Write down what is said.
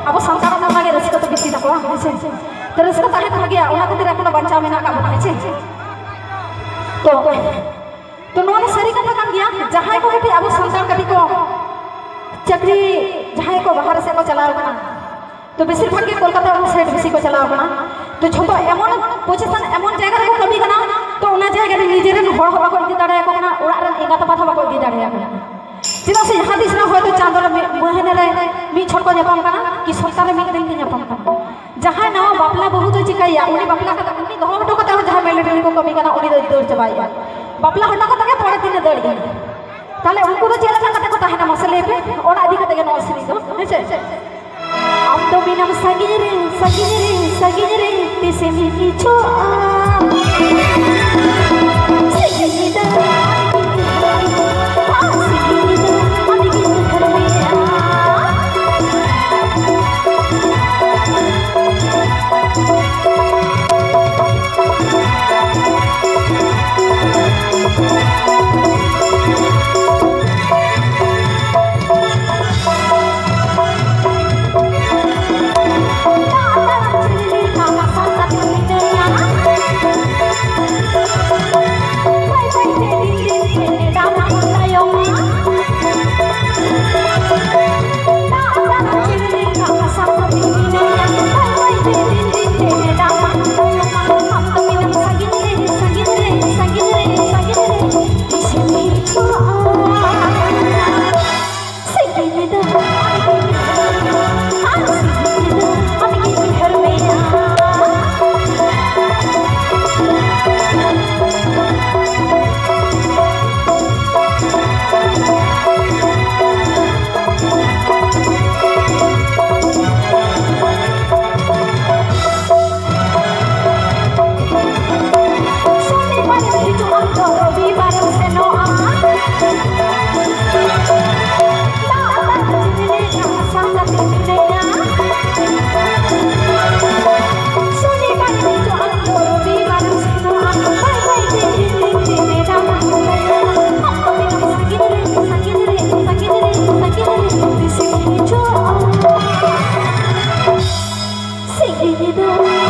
अब संसार में लगे रसिका तो बेसी तको है तो रसिका ताहे तो गया ओना खातिर अपन बच्चा में ना का बना है तो नोने सारी कथा कान गया जहां को बेटी अब संसार कभी को चक्री जहां को बाहर से को चलाओ बना तो बेसिर भाग के कोलकाता साइड बेसी को चलाओ बना तो छोटो एमन पोजीशन एमन जगह रे को कभी कना तो ओना जगह रे निजेरन होड़ हवा को इदी दाड़े को ना ओड़ा रे एगा तो बाथा को इदी दाड़े चिदा से यहाँ दिस ना हो तो चांदर बहने रे मी छोटको जपाम कना कि संसार में दिन दिन जपाम कना जहां ना बापला बहु तो चिकाया उनी बापला का उनी दो हटो कता जहां मेलेटरी को कमी कना उनी दौड़ चबाया बापला हटो कता के पड़े दिन दौड़ गई ताले उनको तो चेला कता को ताहे ना मसले पे ओड़ा अधिक कते के नौसरी दो है अब तो बिना सगी रे तिसे मी किछो Sing it